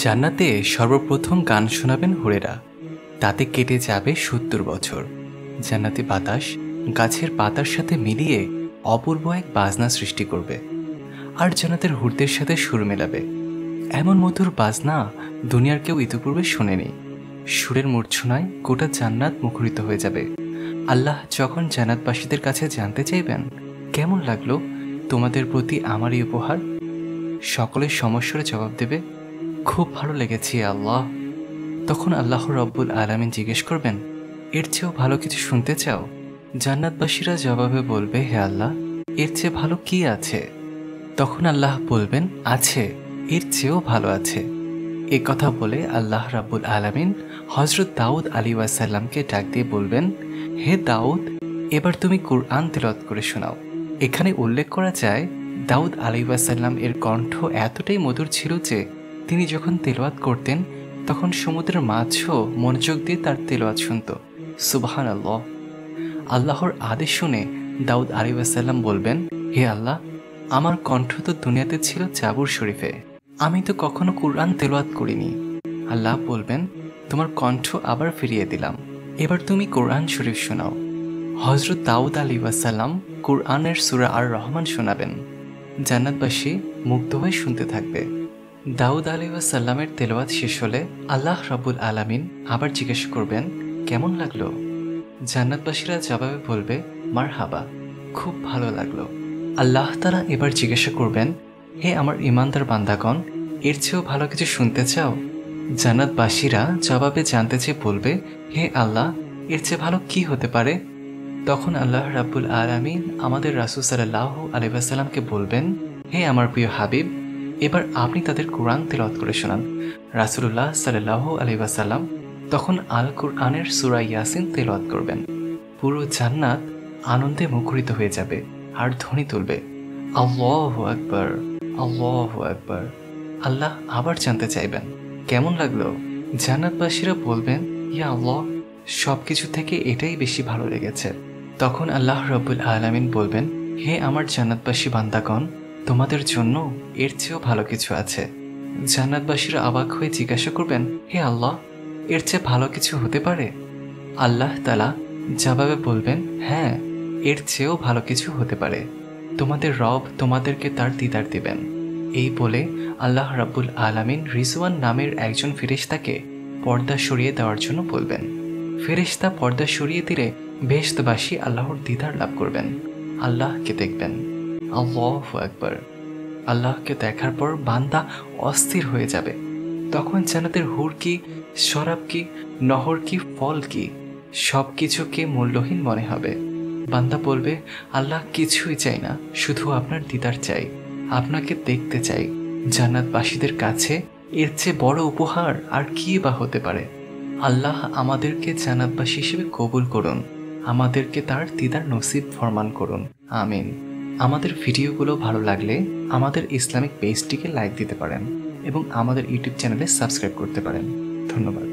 জান্নাতে সর্বপ্রথম গান শোনাবেন হুরেরা। তাতে কেটে যাবে ৭০ বছর। জান্নাতি বাতাস গাছের পাতার সাথে মিলিয়ে অপূর্ব এক বাজনা সৃষ্টি করবে, আর জান্নাতের হুরদের সাথে সুর মেলাবে। এমন মধুর বাজনা দুনিয়ার কেউ ইতিপূর্বে শোনেনি। সুরের মূর্ছনায় গোটা জান্নাত মুখরিত হয়ে যাবে। আল্লাহ যখন জান্নাতবাসীদের কাছে জানতে চাইবেন, কেমন লাগলো তোমাদের প্রতি আমার এই উপহার, সকলের সমস্যার জবাব দেবে, খুব ভালো লেগেছে আল্লাহ। তখন আল্লাহ রব্বুল আলামিন জিজ্ঞেস করবেন, এর চেয়েও ভালো কিছু শুনতে চাও? জান্নাতবাসীরা জবাবে বলবে, হে আল্লাহ, এর চেয়ে ভালো কি আছে? তখন আল্লাহ বলবেন, আছে, এর চেয়েও ভালো আছে। এ কথা বলে আল্লাহ রাব্বুল আলামিন হযরত দাউদ আলাইহিসসালামকে ডাক দিয়ে বলবেন, হে দাউদ, এবার তুমি কুরআন তেলাওয়াত করে শোনাও। এখানে উল্লেখ করা যায়, দাউদ আলাইহিসসালাম এর কণ্ঠ এতটাই মধুর ছিল যে তিনি যখন তেলাওয়াত করতেন তখন সমুদ্রের মাছও মনোযোগ দিয়ে তার তেলাওয়াত শুনত। সুবহানাল্লাহ। আল্লাহর আদেশ শুনে দাউদ আলাইহিসসালাম বলবেন, হে আল্লাহ, আমার কণ্ঠ তো দুনিয়াতে ছিল জাবুর শরীফে, আমি তো কখনো কুরআন তেলাওয়াত করিনি। আল্লাহ বলবেন, তোমার কণ্ঠ আবার ফিরিয়ে দিলাম, এবার তুমি কোরআন শরীফ শোনাও। হযরত দাউদ আলাইহিসসালাম কুরআনের সূরা আর রহমান শোনাবেন। জান্নাতবাসী মুগ্ধ হয়ে শুনতে থাকবে। দাউদ আলাইহিসসালামের তেলাওয়াত শেষ হলে আল্লাহ রাব্বুল আলামিন আবার জিজ্ঞেস করবেন, কেমন লাগলো? জান্নাতবাসীরা জবাবে বলবে, মারহাবা, খুব ভালো লাগলো। আল্লাহ তাআলা এবার জিজ্ঞাসা করবেন, হে আমার ঈমানদার বান্দাগণ, এর চেয়েও ভালো কিছু শুনতে চাও? জান্নাতবাসীরা জবাবে জানতে চেয়ে বলবে, হে আল্লাহ, এর চেয়ে ভালো কি হতে পারে? তখন আল্লাহ রাব্বুল আলামিন আমাদের রাসূল সাল্লাল্লাহু আলাইহি ওয়াসাল্লামকে বলবেন, হে আমার প্রিয় হাবিব, এবার আপনি তাদের কোরআন তেলাওয়াত করে শোনান। রাসূলুল্লাহ সাল্লাল্লাহু আলাইহি ওয়াসাল্লাম তখন আল কুরআনের সূরা ইয়াসিন তেলাওয়াত করবেন। পুরো জান্নাত আনন্দে মুখরিত হয়ে যাবে আর ধ্বনি তুলবে, আল্লাহু আকবার, আল্লাহু আকবার। আল্লাহ আবার জানতে চাইবেন, কেমন লাগলো? জান্নাতবাসীরা বলবেন, ইয়া আল্লাহ, সবকিছু থেকে এটাই বেশি ভালো লেগেছে। তখন আল্লাহ রাব্বুল আলামিন বলবেন, হে আমার জান্নাতবাসী বান্দাগণ, তোমাদের জন্য এর চেয়েও ভালো কিছু আছে। জান্নাতবাসীরা অবাক হয়ে জিজ্ঞাসা করবেন, হে আল্লাহ, এর চেয়ে ভালো কিছু হতে পারে? আল্লাহ তাআলা জবাবে বলবেন, হ্যাঁ, এর চেয়েও ভালো কিছু হতে পারে। তোমাদের রব তোমাদেরকে তার দিদার দিবেন। এই বলে আল্লাহ রাব্বুল আলামিন রিজওয়ান নামের একজন ফেরেশতাকে পর্দা সরিয়ে দেওয়ার জন্য বলবেন। ফেরেশতা পর্দা সরিয়ে দিলে বেহেশতবাসী আল্লাহর দিদার লাভ করবেন, আল্লাহকে দেখবেন। আল্লাহু আকবার। আল্লাহকে দেখার পর বান্দা অস্থির হয়ে যাবে। তখন জান্নাতের হুর কি, শরাব কি, নহর কি, ফল কি, সব কিছুকে মূল্যহীন মনে হবে। বান্দা বলবে, আল্লাহ কিছুই চাই না, শুধু আপনার দিদার চাই, আপনাকে দেখতে চাই। জান্নাতবাসীদের কাছে এর চেয়ে বড় উপহার আর কি বা হতে পারে? আল্লাহ আমাদেরকে জান্নাতবাসী হিসেবে কবুল করুন, আমাদেরকে তার দিদার নসিব ফরমান করুন, আমিন। আমাদের ভিডিওগুলো ভালো লাগলে আমাদের ইসলামিক পেজটিকে লাইক দিতে পারেন এবং আমাদের ইউটিউব চ্যানেলে সাবস্ক্রাইব করতে পারেন। ধন্যবাদ।